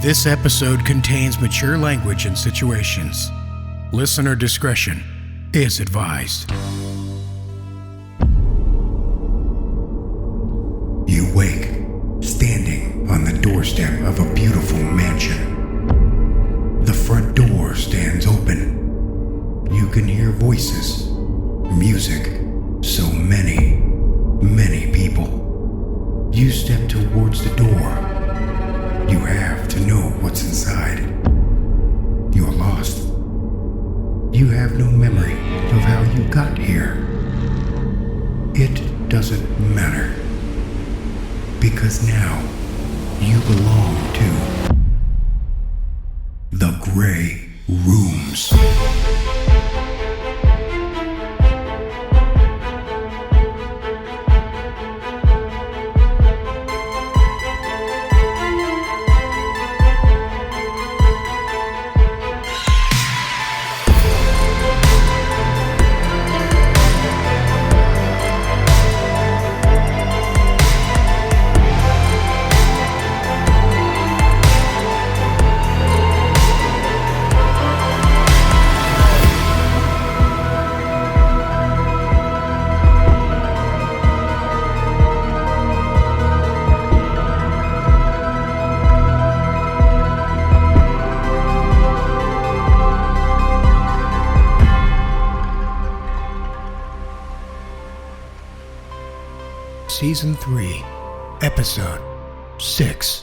This episode contains mature language and situations. Listener discretion is advised. You wake, standing on the doorstep of a beautiful mansion. The front door stands open. You can hear voices, music, so many people. You step towards the door. You have to know what's inside. You're lost. You have no memory of how you got here. It doesn't matter. Because now, you belong to the Grey Rooms. Season 3, Episode 6.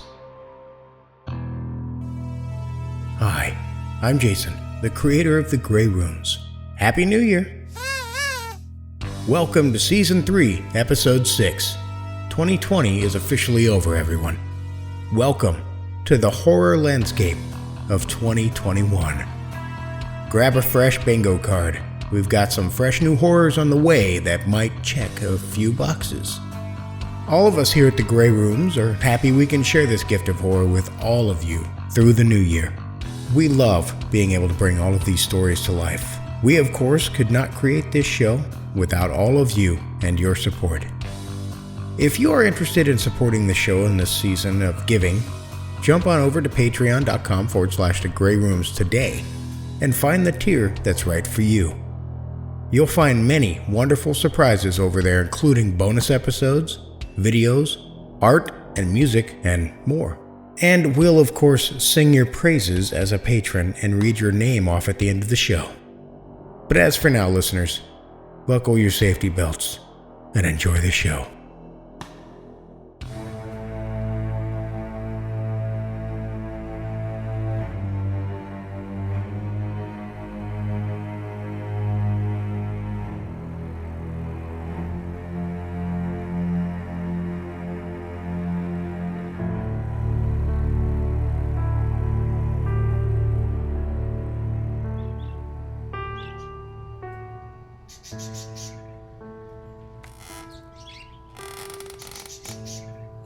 Hi, I'm Jason, the creator of the Grey Rooms. Happy New Year! Welcome to Season 3, Episode 6. 2020 is officially over, everyone. Welcome to the horror landscape of 2021. Grab a fresh bingo card. We've got some fresh new horrors on the way that might check a few boxes. All of us here at the Grey Rooms are happy we can share this gift of horror with all of you through the new year. We love being able to bring all of these stories to life. We, of course, could not create this show without all of you and your support. If you are interested in supporting the show in this season of giving, jump on over to patreon.com/the Grey Rooms today and find the tier that's right for you. You'll find many wonderful surprises over there, including bonus episodes, videos, art and music, and more. And we'll of course sing your praises as a patron and read your name off at the end of the show. But as for now, listeners, buckle your safety belts and enjoy the show.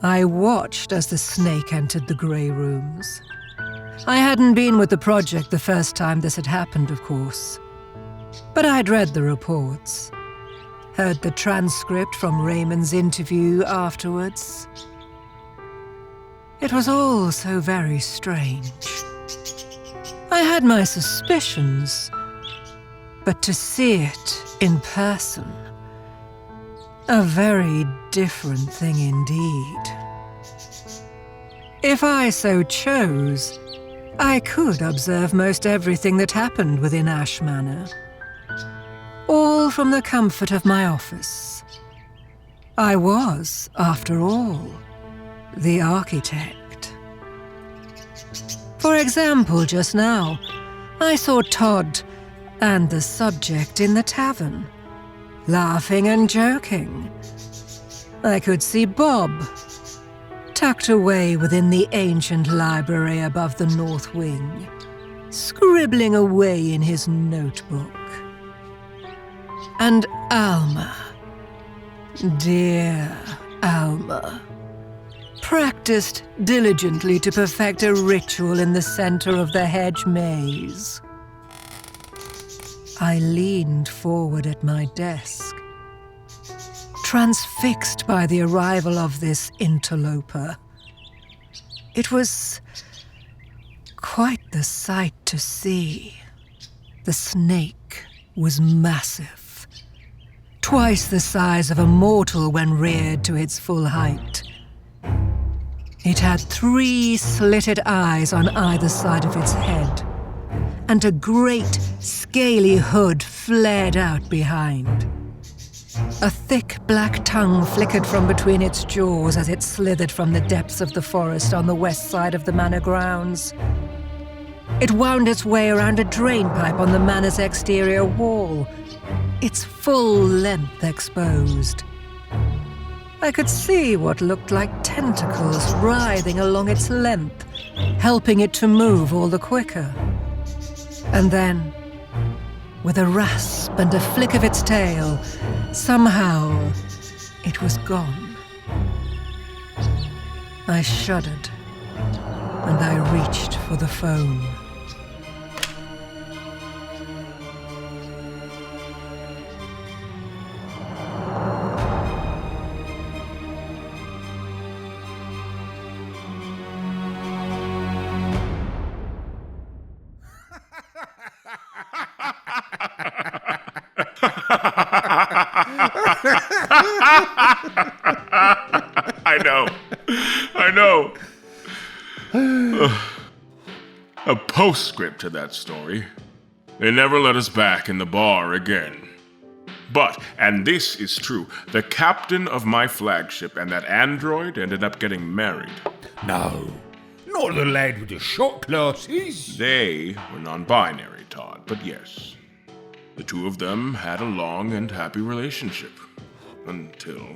I watched as the snake entered the Grey Rooms. I hadn't been with the project the first time this had happened, of course. But I'd read the reports, heard the transcript from Raymond's interview afterwards. It was all so very strange. I had my suspicions, but to see it in person, a very different thing indeed. If I so chose, I could observe most everything that happened within Ash Manor, all from the comfort of my office. I was, after all, the architect. For example, just now, I saw Todd and the subject in the tavern, laughing and joking. I could see Bob, tucked away within the ancient library above the north wing, scribbling away in his notebook. And Alma, dear Alma, practiced diligently to perfect a ritual in the center of the hedge maze. I leaned forward at my desk, transfixed by the arrival of this interloper. It was quite the sight to see. The snake was massive, twice the size of a mortal when reared to its full height. It had 3 slitted eyes on either side of its head, and a great, scaly hood flared out behind. A thick black tongue flickered from between its jaws as it slithered from the depths of the forest on the west side of the manor grounds. It wound its way around a drain pipe on the manor's exterior wall, its full length exposed. I could see what looked like tentacles writhing along its length, helping it to move all the quicker. And then, with a rasp and a flick of its tail, somehow it was gone. I shuddered, and I reached for the phone. I know. A postscript to that story. They never let us back in the bar again. But, and this is true, the captain of my flagship and that android ended up getting married. No, not the lad with the shot glasses. They were non-binary, Todd, but yes. The two of them had a long and happy relationship. Until...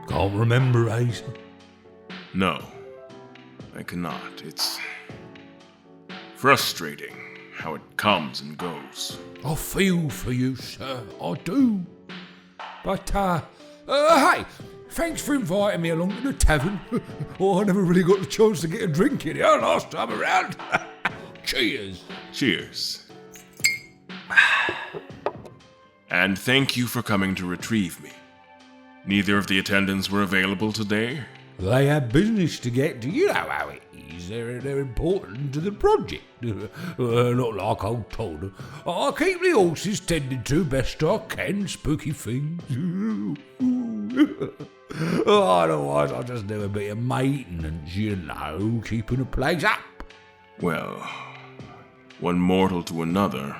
Can't remember, Asa. No, I cannot. It's frustrating how it comes and goes. I feel for you, sir. I do. But, hey, thanks for inviting me along to the tavern. I never really got the chance to get a drink in here last time around. Cheers. Cheers. And thank you for coming to retrieve me. Neither of the attendants were available today? They have business to get to. You know how it is. They're important to the project. Not like old Todd. I keep the horses tended to best I can. Spooky things. Otherwise, I just do a bit of maintenance, you know, keeping the place up. Well, one mortal to another,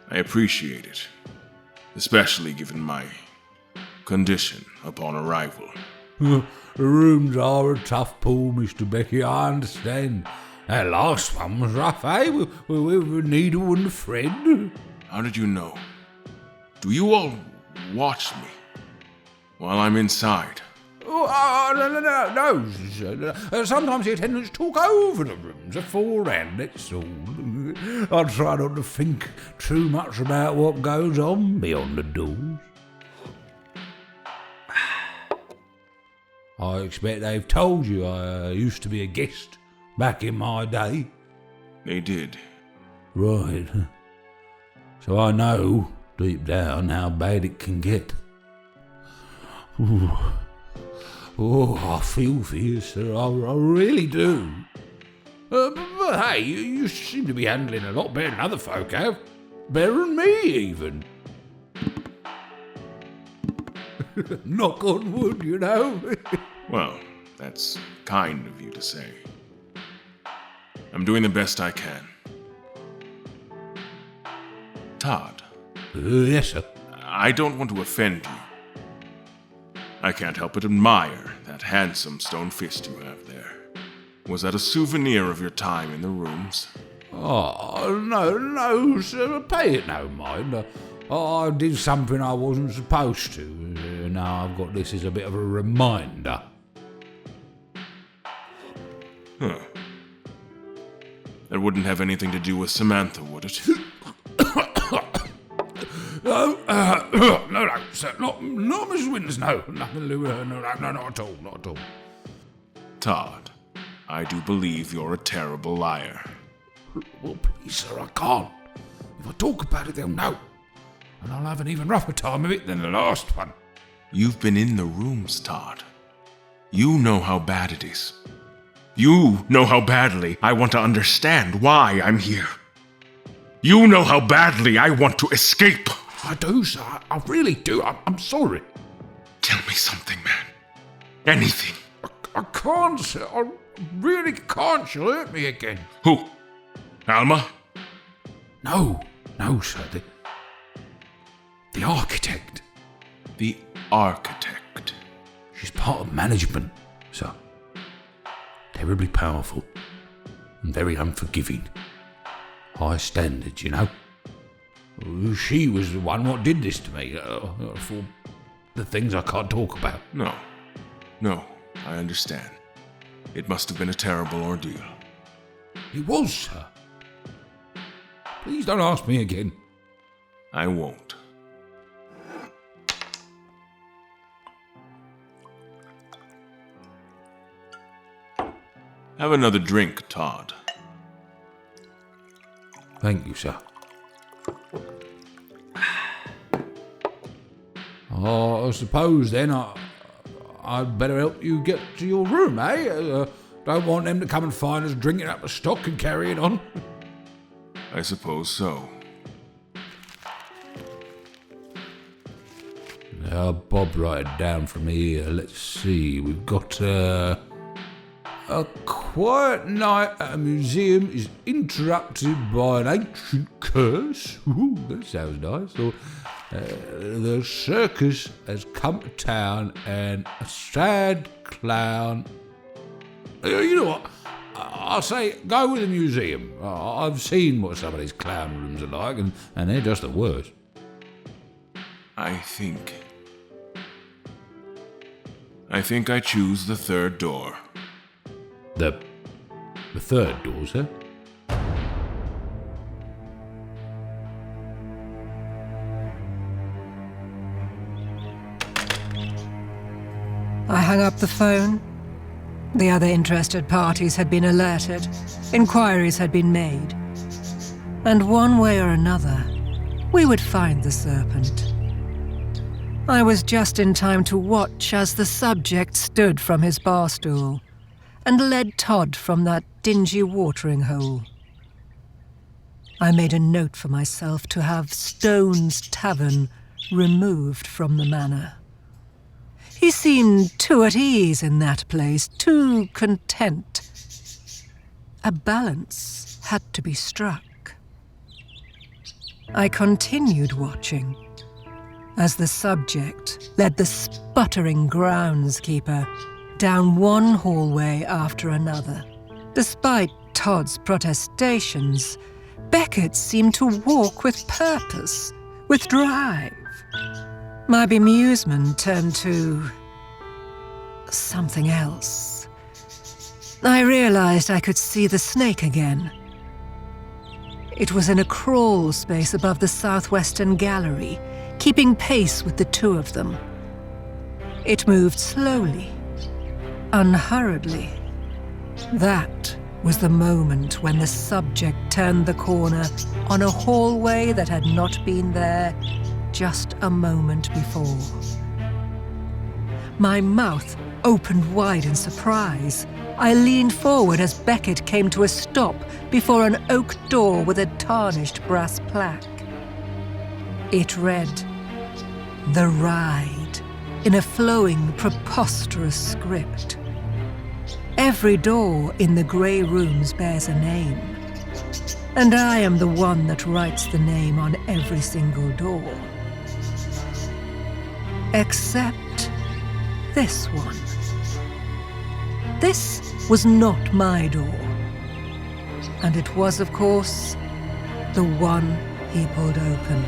I appreciate it. Especially given my condition upon arrival. The rooms are a tough pull, Mr. Beckett, I understand. That last one was rough, eh? With a needle and a thread. How did you know? Do you all watch me while I'm inside? No. Sometimes the attendants talk over the rooms beforehand, that's all. I try not to think too much about what goes on beyond the doors. I expect they've told you I used to be a guest back in my day. They did. Right. So I know, deep down, how bad it can get. Ooh. Oh, I feel for you, sir. I really do. But hey, you seem to be handling a lot better than other folk have. Better than me, even. Knock on wood, you know. Well, that's kind of you to say. I'm doing the best I can. Todd. Yes, sir. I don't want to offend you. I can't help but admire that handsome stone fist you have there. Was that a souvenir of your time in the rooms? Oh, no, sir. Pay it no mind. I did something I wasn't supposed to. Now I've got this as a bit of a reminder. Huh. That wouldn't have anything to do with Samantha, would it? No, sir. Not Mrs. Winters, no. Nothing to do with her. No, not at all. Todd, I do believe you're a terrible liar. Well, please, sir, I can't. If I talk about it, they'll know. And I'll have an even rougher time of it than the last one. You've been in the rooms, Todd. You know how bad it is. You know how badly I want to understand why I'm here. You know how badly I want to escape. I do, sir. I really do. I'm sorry. Tell me something, man. Anything. I can't, sir. I really can't. She'll hurt me again. Who? Alma? No, sir. The architect. The architect. She's part of management, sir. Terribly powerful and very unforgiving. High standards, you know. She was the one what did this to me for the things I can't talk about. No, I understand. It must have been a terrible ordeal. It was, sir. Please don't ask me again. I won't. Have another drink, Todd. Thank you, sir. I suppose then I'd better help you get to your room, eh? Don't want them to come and find us drinking up the stock and carrying on. I suppose so. Now, Bob, write it down for me. Let's see. We've got a quiet night at a museum is interrupted by an ancient curse. Ooh, that sounds nice. Or, the circus has come to town and a sad clown. You know what? I'll say go with the museum. I've seen what some of these clown rooms are like, and they're just the worst. I think I choose the third door. The third door, sir? I hung up the phone. The other interested parties had been alerted. Inquiries had been made. And one way or another, we would find the serpent. I was just in time to watch as the subject stood from his bar stool and led Todd from that dingy watering hole. I made a note for myself to have Stone's Tavern removed from the manor. He seemed too at ease in that place, too content. A balance had to be struck. I continued watching as the subject led the sputtering groundskeeper down one hallway after another. Despite Todd's protestations, Beckett seemed to walk with purpose, with drive. My bemusement turned to something else. I realized I could see the snake again. It was in a crawl space above the southwestern gallery, keeping pace with the two of them. It moved slowly, unhurriedly. That was the moment when the subject turned the corner on a hallway that had not been there just a moment before. My mouth opened wide in surprise. I leaned forward as Beckett came to a stop before an oak door with a tarnished brass plaque. It read, "The Ride," in a flowing, preposterous script. Every door in the grey rooms bears a name, and I am the one that writes the name on every single door. Except this one. This was not my door. And it was, of course, the one he pulled open.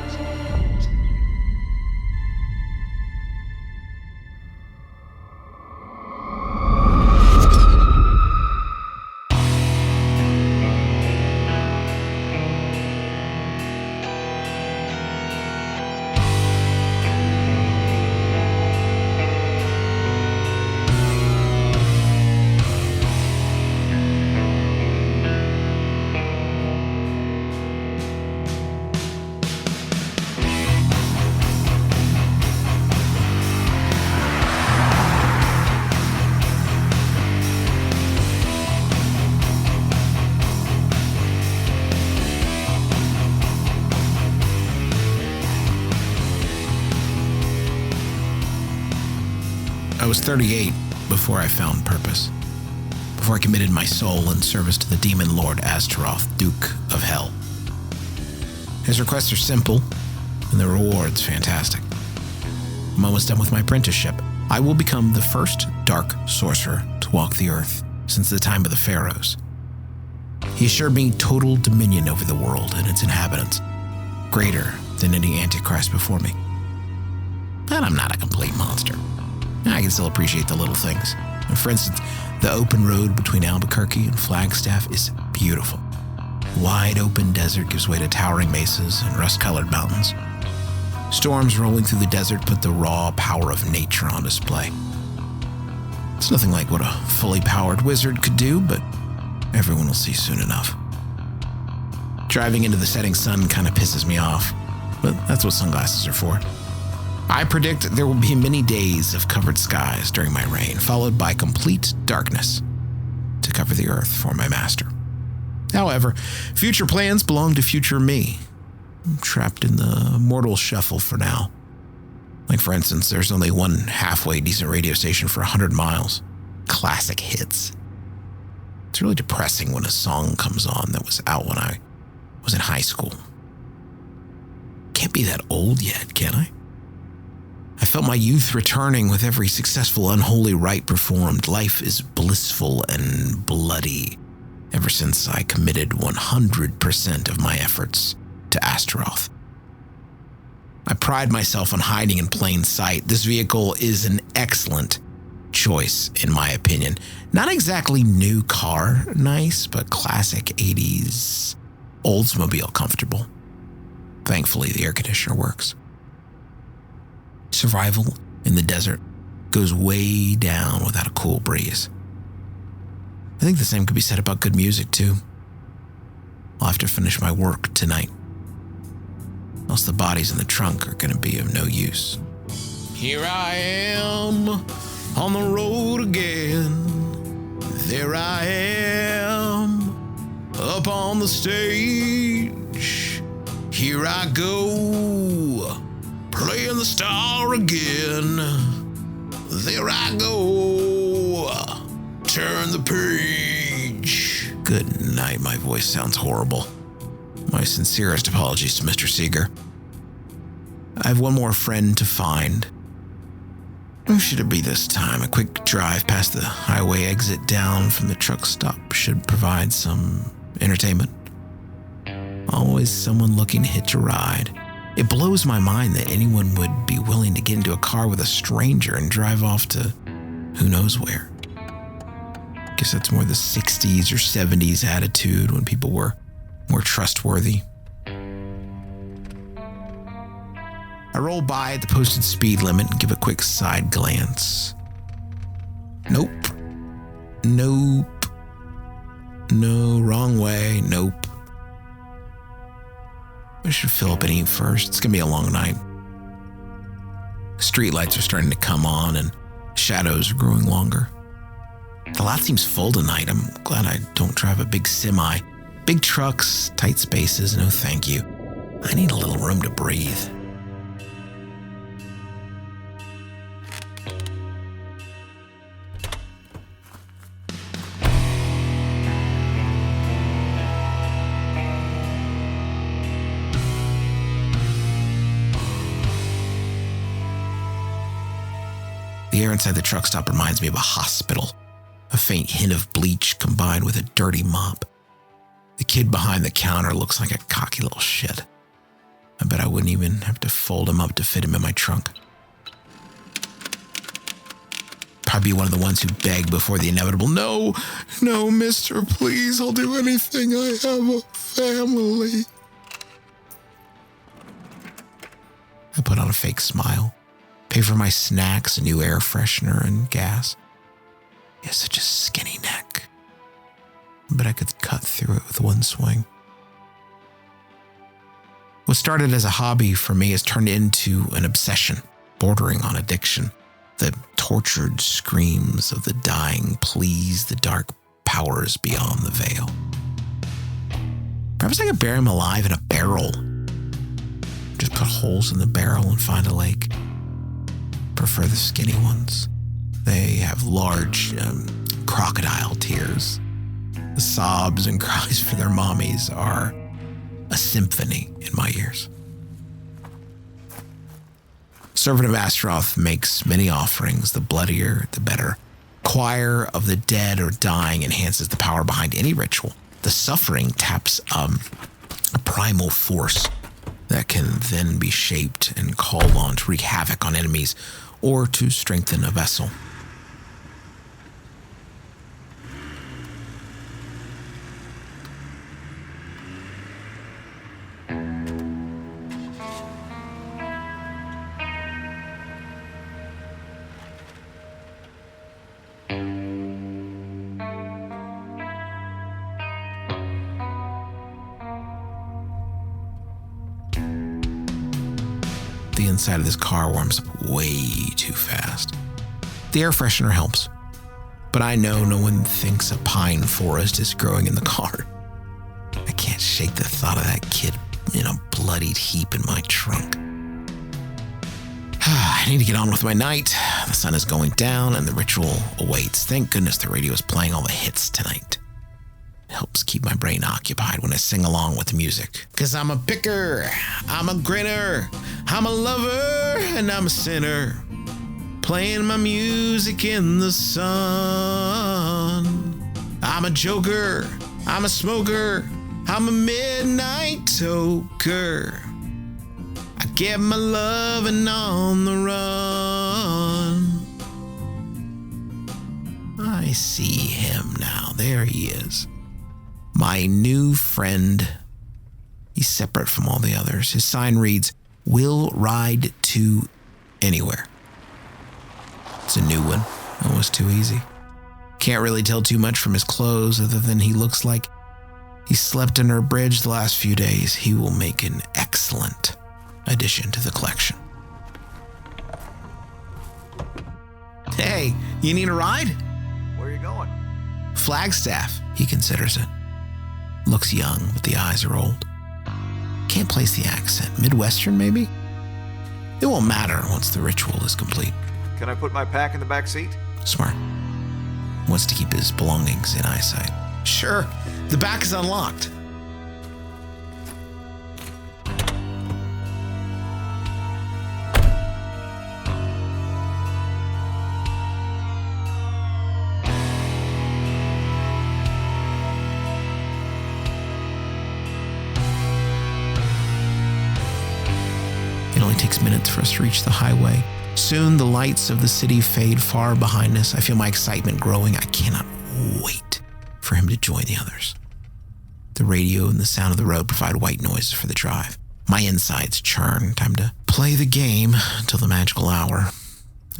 was 38 before I found purpose. Before I committed my soul in service to the demon lord Astaroth, Duke of Hell. His requests are simple, and the reward's fantastic. I'm almost done with my apprenticeship. I will become the first dark sorcerer to walk the earth since the time of the pharaohs. He assured me total dominion over the world and its inhabitants, greater than any antichrist before me. But I'm not a complete monster. I can still appreciate the little things. For instance, the open road between Albuquerque and Flagstaff is beautiful. Wide open desert gives way to towering mesas and rust-colored mountains. Storms rolling through the desert put the raw power of nature on display. It's nothing like what a fully powered wizard could do, but everyone will see soon enough. Driving into the setting sun kind of pisses me off, but that's what sunglasses are for. I predict there will be many days of covered skies during my reign, followed by complete darkness to cover the earth for my master. However, future plans belong to future me. I'm trapped in the mortal shuffle for now. Like, for instance, there's only one halfway decent radio station for 100 miles. Classic hits. It's really depressing when a song comes on that was out when I was in high school. Can't be that old yet, can I? I felt my youth returning with every successful unholy rite performed. Life is blissful and bloody ever since I committed 100% of my efforts to Astaroth. I pride myself on hiding in plain sight. This vehicle is an excellent choice, in my opinion. Not exactly new car nice, but classic 80s Oldsmobile comfortable. Thankfully, the air conditioner works. Survival in the desert goes way down without a cool breeze. I think the same could be said about good music, too. I'll have to finish my work tonight. Else the bodies in the trunk are going to be of no use. Here I am on the road again. There I am up on the stage. Here I go, playing the star again. There I go, turn the page. Good night, my voice sounds horrible. My sincerest apologies to Mr. Seeger. I have one more friend to find. Who should it be this time? A quick drive past the highway exit down from the truck stop should provide some entertainment. Always someone looking to hitch a ride. It blows my mind that anyone would be willing to get into a car with a stranger and drive off to who knows where. Guess that's more the 60s or 70s attitude when people were more trustworthy. I roll by at the posted speed limit and give a quick side glance. Nope. No, wrong way. Nope. I should fill up and eat first. It's gonna be a long night. Streetlights are starting to come on and shadows are growing longer. The lot seems full tonight. I'm glad I don't drive a big semi. Big trucks, tight spaces, no thank you. I need a little room to breathe. The air inside the truck stop reminds me of a hospital. A faint hint of bleach combined with a dirty mop. The kid behind the counter looks like a cocky little shit. I bet I wouldn't even have to fold him up to fit him in my trunk. Probably one of the ones who beg before the inevitable, no, mister, please, I'll do anything. I have a family. I put on a fake smile, pay for my snacks, a new air freshener, and gas. He has such a skinny neck. But I could cut through it with one swing. What started as a hobby for me has turned into an obsession, bordering on addiction. The tortured screams of the dying please the dark powers beyond the veil. Perhaps I could bury him alive in a barrel. Just put holes in the barrel and find a lake. Prefer the skinny ones. They have large crocodile tears. The sobs and cries for their mommies are a symphony in my ears. Servant of Astaroth makes many offerings, the bloodier, the better. Choir of the dead or dying enhances the power behind any ritual. The suffering taps a primal force that can then be shaped and called on to wreak havoc on enemies or to strengthen a vessel. The inside of this car warms up way too fast. The air freshener helps, but I know no one thinks a pine forest is growing in the car. I can't shake the thought of that kid in a bloodied heap in my trunk. I need to get on with my night. The sun is going down and the ritual awaits. Thank goodness the radio is playing all the hits tonight. It helps keep my brain occupied when I sing along with the music. 'Cause I'm a picker, I'm a grinner, I'm a lover, and I'm a sinner. Playing my music in the sun. I'm a joker, I'm a smoker, I'm a midnight toker. I get my lovin' on the run. I see him now. There he is. My new friend. He's separate from all the others. His sign reads, "Will ride to anywhere." It's a new one. Almost too easy. Can't really tell too much from his clothes other than he looks like he slept under a bridge the last few days. He will make an excellent addition to the collection. Hey, you need a ride? Where are you going? Flagstaff, he considers it. Looks young, but the eyes are old. Can't place the accent. Midwestern, maybe? It won't matter once the ritual is complete. Can I put my pack in the back seat? Smart. Wants to keep his belongings in eyesight. Sure, the back is unlocked. It only takes minutes for us to reach the highway. Soon the lights of the city fade far behind us. I feel my excitement growing. I cannot wait for him to join the others. The radio and the sound of the road provide white noises for the drive. My insides churn. Time to play the game until the magical hour.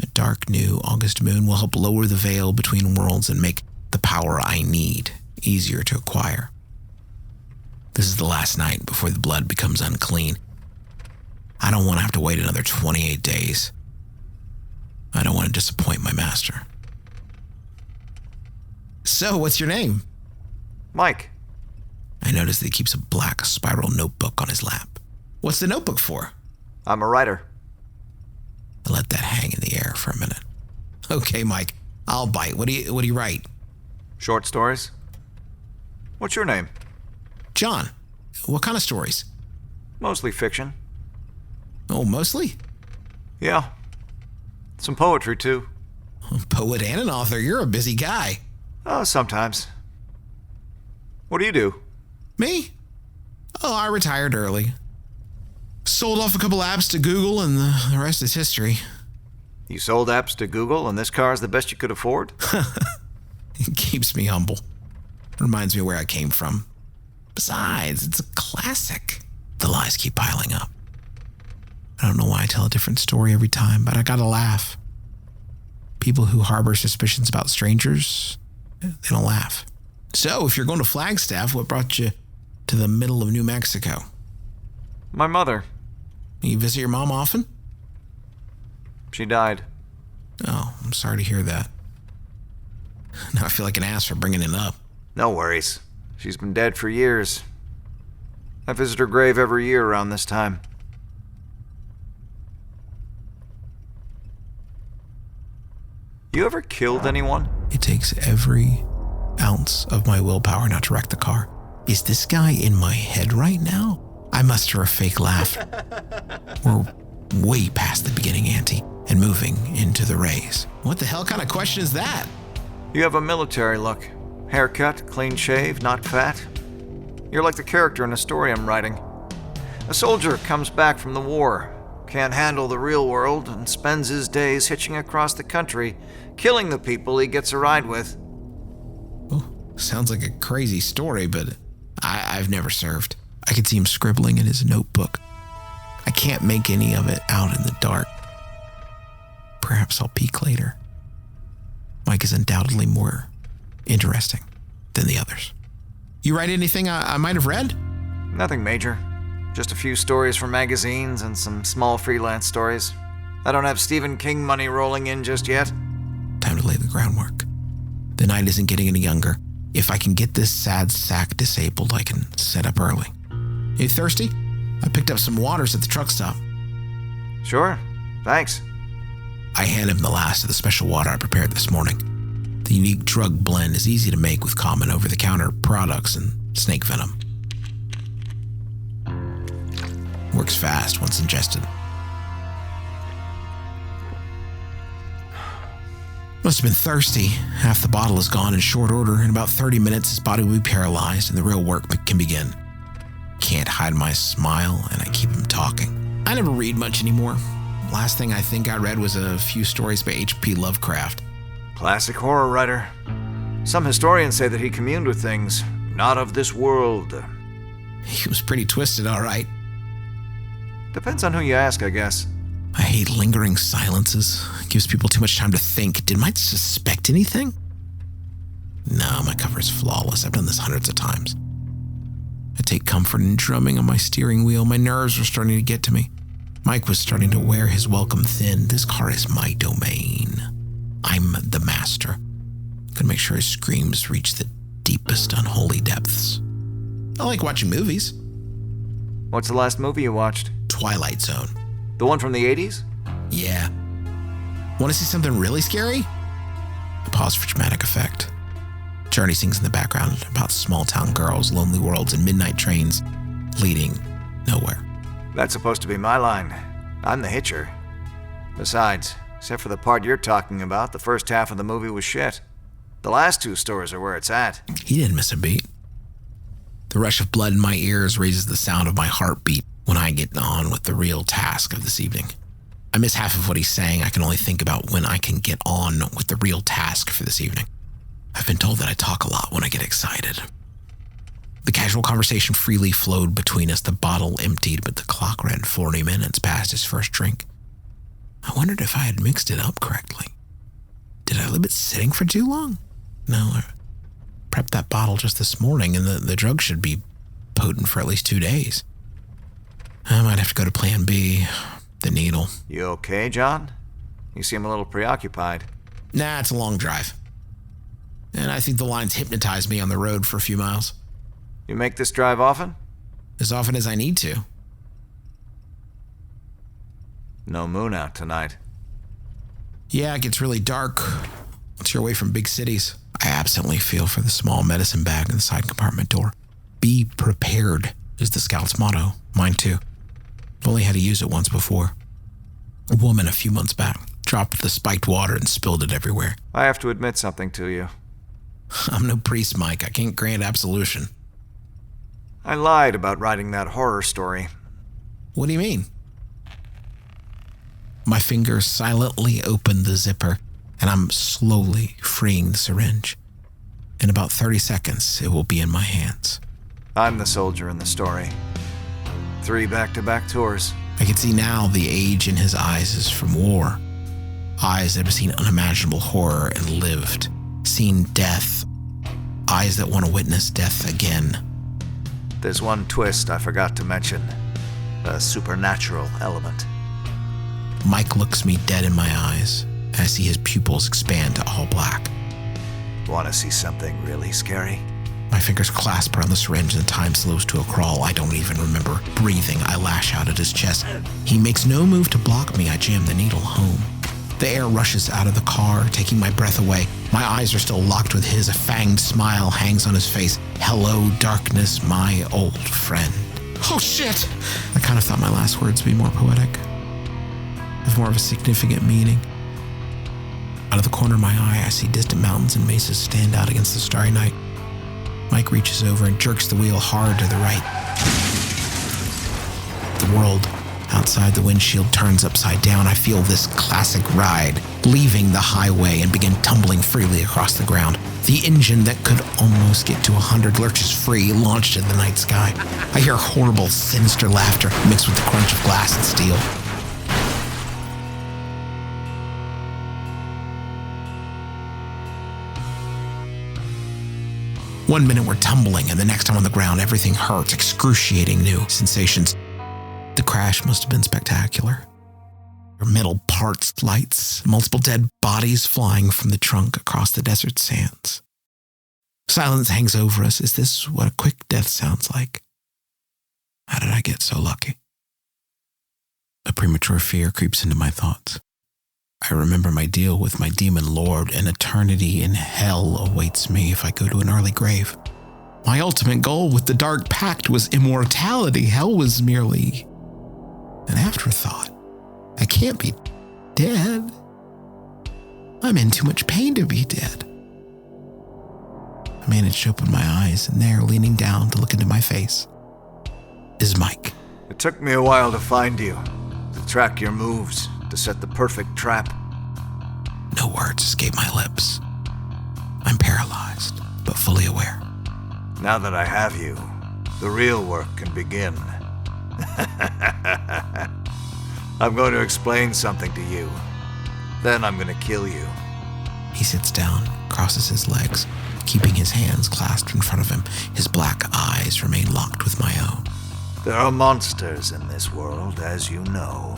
A dark new August moon will help lower the veil between worlds and make the power I need easier to acquire. This is the last night before the blood becomes unclean. I don't want to have to wait another 28 days. I don't want to disappoint my master. So, what's your name? Mike. I notice that he keeps a black spiral notebook on his lap. What's the notebook for? I'm a writer. I let that hang in the air for a minute. Okay, Mike, I'll bite. What do you write? Short stories. What's your name? John. What kind of stories? Mostly fiction. Oh, mostly? Yeah. Some poetry, too. Poet and an author. You're a busy guy. Oh, sometimes. What do you do? Me? Oh, I retired early. Sold off a couple apps to Google, and the rest is history. You sold apps to Google, and this car is the best you could afford? It keeps me humble. Reminds me where I came from. Besides, it's a classic. The lies keep piling up. I don't know why I tell a different story every time, but I gotta laugh. People who harbor suspicions about strangers, they don't laugh. So, if you're going to Flagstaff, what brought you to the middle of New Mexico? My mother. You visit your mom often? She died. Oh, I'm sorry to hear that. Now I feel like an ass for bringing it up. No worries. She's been dead for years. I visit her grave every year around this time. You ever killed anyone? It takes every ounce of my willpower not to wreck the car. Is this guy in my head right now? I muster a fake laugh. We're way past the beginning ante and moving into the rays. What the hell kind of question is that? You have a military look. Haircut, clean shave, not fat. You're like the character in a story I'm writing. A soldier comes back from the war, can't handle the real world, and spends his days hitching across the country, killing the people he gets a ride with. Oh, sounds like a crazy story, but I've never served. I could see him scribbling in his notebook. I can't make any of it out in the dark. Perhaps I'll peek later. Mike is undoubtedly more interesting than the others. You write anything I might have read? Nothing major. Just a few stories from magazines and some small freelance stories. I don't have Stephen King money rolling in just yet. Time to lay the groundwork. The night isn't getting any younger. If I can get this sad sack disabled, I can set up early. You thirsty? I picked up some waters at the truck stop. Sure, thanks. I hand him the last of the special water I prepared this morning. The unique drug blend is easy to make with common over-the-counter products and snake venom. Works fast once ingested. Must have been thirsty. Half the bottle is gone in short order. In about 30 minutes, his body will be paralyzed and the real work can begin. Can't hide my smile, and I keep him talking. I never read much anymore. Last thing I think I read was a few stories by H.P. Lovecraft. Classic horror writer. Some historians say that he communed with things not of this world. He was pretty twisted, all right. Depends on who you ask, I guess. I hate lingering silences. It gives people too much time to think. Did Mike suspect anything? No, my cover is flawless. I've done this hundreds of times. I take comfort in drumming on my steering wheel. My nerves were starting to get to me. Mike was starting to wear his welcome thin. This car is my domain. I'm the master. Gotta make sure his screams reach the deepest unholy depths. I like watching movies. What's the last movie you watched? Twilight Zone. The one from the 80s? Yeah. Want to see something really scary? I pause for dramatic effect. Journey sings in the background about small-town girls, lonely worlds, and midnight trains leading nowhere. That's supposed to be my line. I'm the hitcher. Besides, except for the part you're talking about, the first half of the movie was shit. The last two stories are where it's at. He didn't miss a beat. The rush of blood in my ears raises the sound of my heartbeat when I get on with the real task of this evening. I miss half of what he's saying. I can only think about when I can get on with the real task for this evening. I've been told that I talk a lot when I get excited. The casual conversation freely flowed between us. The bottle emptied, but the clock ran 40 minutes past his first drink. I wondered if I had mixed it up correctly. Did I leave it sitting for too long? No, I prepped that bottle just this morning, and the drug should be potent for at least 2 days. I might have to go to plan B, the needle. You okay, John? You seem a little preoccupied. Nah, it's a long drive. And I think the lines hypnotized me on the road for a few miles. You make this drive often? As often as I need to. No moon out tonight. Yeah, it gets really dark once you're away from big cities. I absently feel for the small medicine bag in the side compartment door. Be prepared is the Scout's motto. Mine too. I've only had to use it once before. A woman a few months back dropped the spiked water and spilled it everywhere. I have to admit something to you. I'm no priest, Mike. I can't grant absolution. I lied about writing that horror story. What do you mean? My fingers silently open the zipper, and I'm slowly freeing the syringe. In about 30 seconds, it will be in my hands. I'm the soldier in the story. 3 back-to-back tours. I can see now the age in his eyes is from war. Eyes that have seen unimaginable horror and lived. Seen death. Eyes that want to witness death again. There's one twist I forgot to mention. A supernatural element. Mike looks me dead in my eyes. I see his pupils expand to all black. Want to see something really scary? My fingers clasp around the syringe and time slows to a crawl. I don't even remember breathing. I lash out at his chest. He makes no move to block me. I jam the needle home. The air rushes out of the car, taking my breath away. My eyes are still locked with his. A fanged smile hangs on his face. Hello, darkness, my old friend. Oh, shit! I kind of thought my last words would be more poetic, with more of a significant meaning. Out of the corner of my eye, I see distant mountains and mesas stand out against the starry night. Mike reaches over and jerks the wheel hard to the right. The world outside the windshield turns upside down. I feel this classic ride, leaving the highway and begin tumbling freely across the ground. The engine that could almost get to 100 lurches free, launched in the night sky. I hear horrible, sinister laughter mixed with the crunch of glass and steel. One minute we're tumbling, and the next time on the ground, everything hurts, excruciating new sensations. The crash must have been spectacular. There are metal parts, lights, multiple dead bodies flying from the trunk across the desert sands. Silence hangs over us. Is this what a quick death sounds like? How did I get so lucky? A premature fear creeps into my thoughts. I remember my deal with my demon lord. An eternity in hell awaits me if I go to an early grave. My ultimate goal with the Dark Pact was immortality. Hell was merely an afterthought. I can't be dead. I'm in too much pain to be dead. I managed to open my eyes, and there, leaning down to look into my face, is Mike. It took me a while to find you, to track your moves, to set the perfect trap. No words escape my lips. I'm paralyzed, but fully aware. Now that I have you, the real work can begin. I'm going to explain something to you. Then I'm going to kill you. He sits down, crosses his legs, keeping his hands clasped in front of him. His black eyes remain locked with my own. There are monsters in this world, as you know.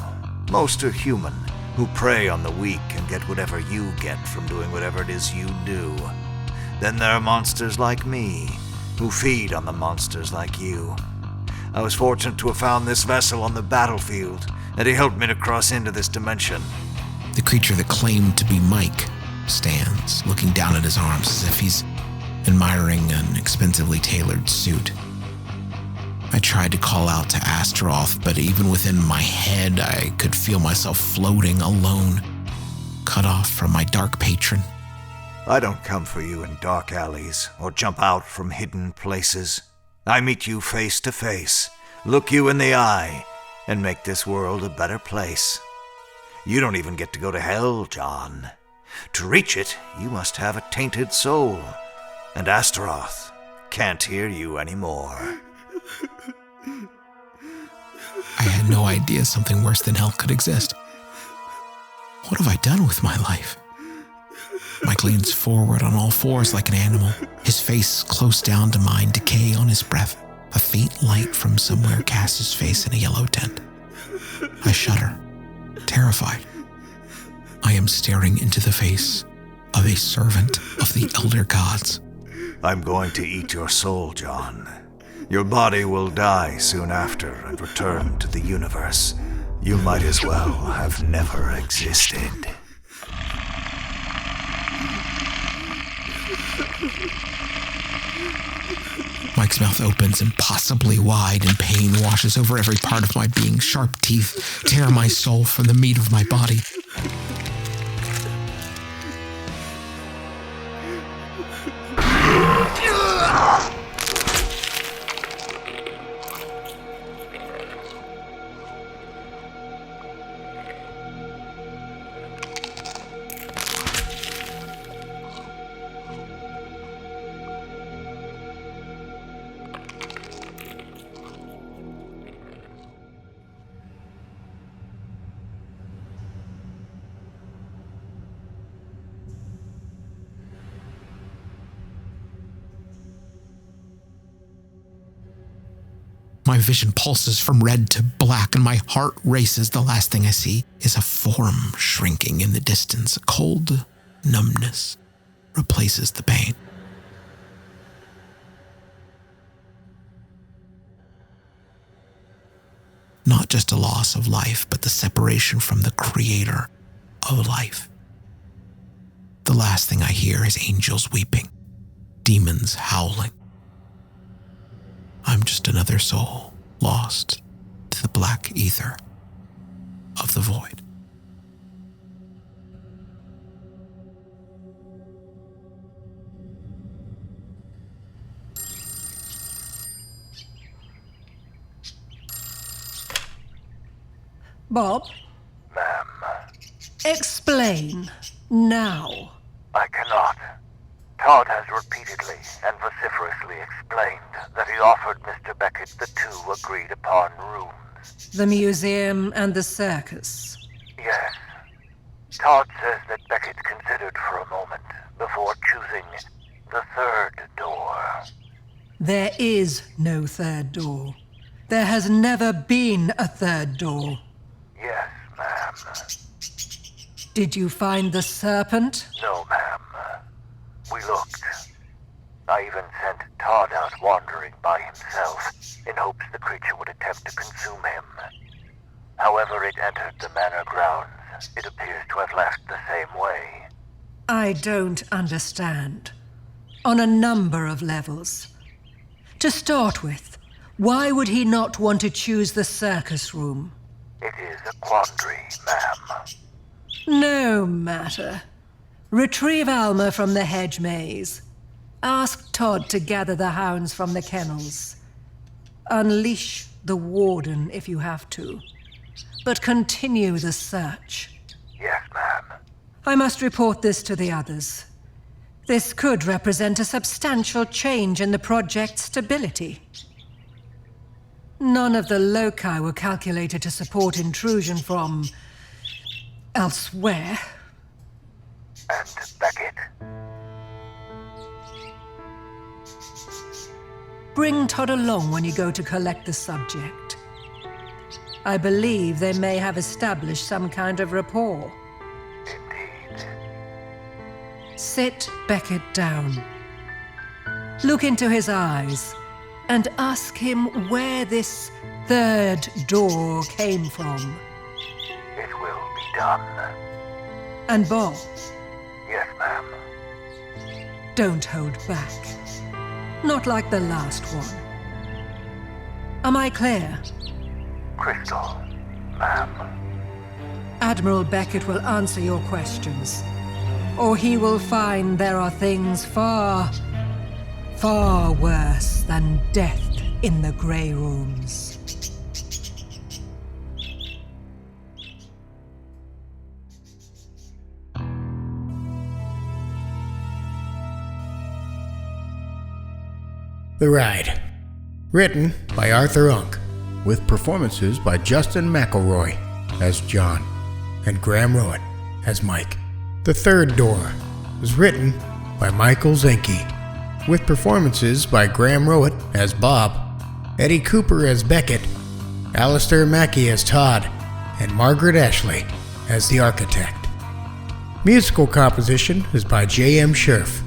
Most are human, who prey on the weak and get whatever you get from doing whatever it is you do. Then there are monsters like me, who feed on the monsters like you. I was fortunate to have found this vessel on the battlefield, and he helped me to cross into this dimension. The creature that claimed to be Mike stands, looking down at his arms as if he's admiring an expensively tailored suit. I tried to call out to Astaroth, but even within my head, I could feel myself floating alone, cut off from my dark patron. I don't come for you in dark alleys or jump out from hidden places. I meet you face to face, look you in the eye, and make this world a better place. You don't even get to go to hell, John. To reach it, you must have a tainted soul, and Astaroth can't hear you anymore. I had no idea something worse than hell could exist. What have I done with my life? Mike leans forward on all fours like an animal, his face close down to mine, decay on his breath. A faint light from somewhere casts his face in a yellow tint. I shudder, terrified. I am staring into the face of a servant of the elder gods. I'm going to eat your soul, John. Your body will die soon after and return to the universe. You might as well have never existed. Mike's mouth opens impossibly wide, and pain washes over every part of my being. Sharp teeth tear my soul from the meat of my body. My vision pulses from red to black, and my heart races. The last thing I see is a form shrinking in the distance. A cold numbness replaces the pain. Not just a loss of life, but the separation from the creator of life. The last thing I hear is angels weeping, demons howling. I'm just another soul lost to the black ether of the void. Bob? Ma'am, Explain, now. I cannot. Todd has repeatedly and vociferously explained that he offered Mr. Beckett the 2 agreed-upon rooms. The museum and the circus. Yes. Todd says that Beckett considered for a moment before choosing the 3rd door. There is no 3rd door. There has never been a 3rd door. Yes, ma'am. Did you find the serpent? No, ma'am. We looked. I even sent Todd out wandering by himself in hopes the creature would attempt to consume him. However it entered the manor grounds, it appears to have left the same way. I don't understand. On a number of levels. To start with, why would he not want to choose the circus room? It is a quandary, ma'am. No matter. Retrieve Alma from the hedge maze. Ask Todd to gather the hounds from the kennels. Unleash the warden if you have to. But continue the search. Yes, ma'am. I must report this to the others. This could represent a substantial change in the project's stability. None of the loci were calculated to support intrusion from elsewhere. And Beckett? Bring Todd along when you go to collect the subject. I believe they may have established some kind of rapport. Indeed. Sit Beckett down. Look into his eyes and ask him where this 3rd door came from. It will be done. And Bob, Yes, ma'am. don't hold back. Not like the last one. Am I clear? Crystal, ma'am. Admiral Beckett will answer your questions. Or he will find there are things far, far worse than death in the Grey Rooms. The Ride. Written by Arthur Unk, with performances by Justin McElroy as John and Graham Rowat as Mike. The Third Door was written by Michael Zenke, with performances by Graham Rowat as Bob, Eddie Cooper as Beckett, Alistair Mackey as Todd, and Margaret Ashley as the architect. Musical composition is by J.M. Scherf.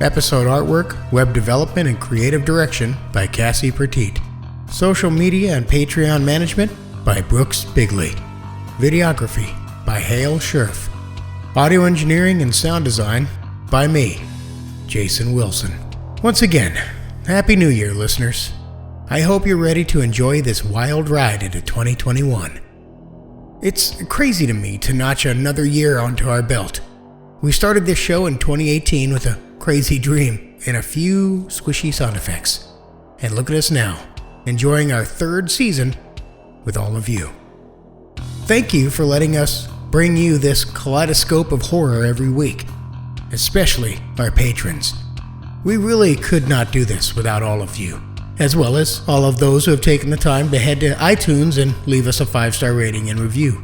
Episode artwork, web development, and creative direction by Cassie Pertite. Social media and Patreon management by Brooks Bigley. Videography by Hale Scherf. Audio engineering and sound design by me, Jason Wilson. Once again, Happy New Year, listeners. I hope you're ready to enjoy this wild ride into 2021. It's crazy to me to notch another year onto our belt. We started this show in 2018 with a crazy dream and a few squishy sound effects. And look at us now, enjoying our 3rd season with all of you. Thank you for letting us bring you this kaleidoscope of horror every week, especially our patrons. We really could not do this without all of you, as well as all of those who have taken the time to head to iTunes and leave us a 5-star rating and review.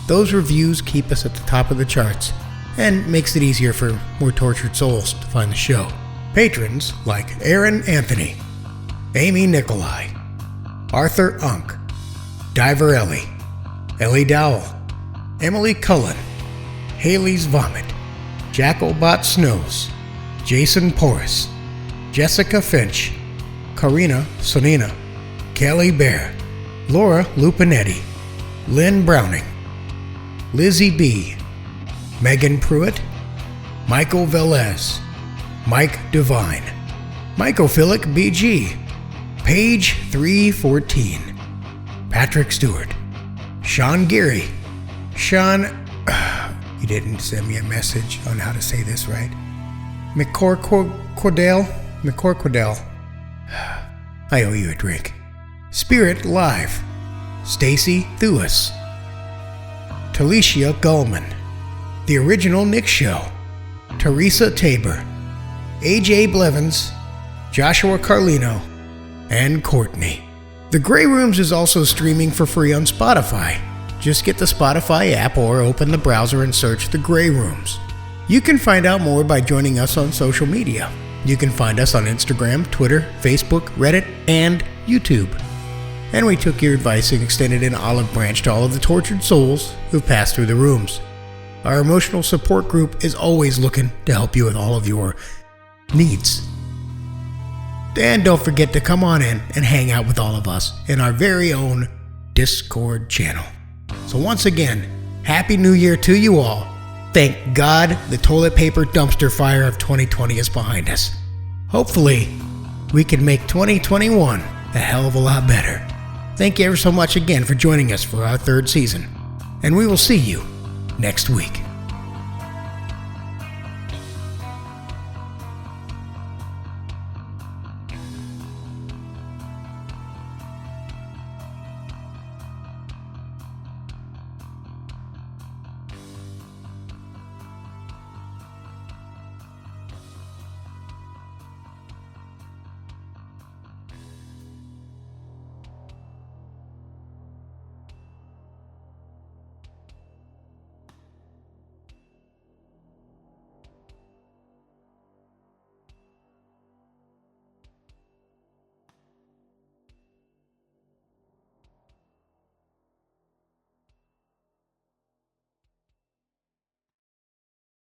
Those reviews keep us at the top of the charts and makes it easier for more tortured souls to find the show. Patrons like Aaron Anthony, Amy Nikolai, Arthur Unk, Diver Ellie Dowell, Emily Cullen, Haley's Vomit, Jackalbot Snows, Jason Porras, Jessica Finch, Karina Sonina, Kelly Bear, Laura Lupinetti, Lynn Browning, Lizzie B., Megan Pruitt, Michael Velez, Mike Devine, Mycophilic BG, Page 314, Patrick Stewart, Sean Geary, Sean, you didn't send me a message on how to say this right, McCorquodale, I owe you a drink, Spirit Live, Stacy Thuis, Talicia Gullman, The Original Nick Show, Teresa Tabor, AJ Blevins, Joshua Carlino, and Courtney. The Grey Rooms is also streaming for free on Spotify. Just get the Spotify app or open the browser and search The Grey Rooms. You can find out more by joining us on social media. You can find us on Instagram, Twitter, Facebook, Reddit, and YouTube. And we took your advice and extended an olive branch to all of the tortured souls who've passed through the rooms. Our emotional support group is always looking to help you with all of your needs. And don't forget to come on in and hang out with all of us in our very own Discord channel. So once again, Happy New Year to you all. Thank God the toilet paper dumpster fire of 2020 is behind us. Hopefully, we can make 2021 a hell of a lot better. Thank you ever so much again for joining us for our third season. And we will see you next week.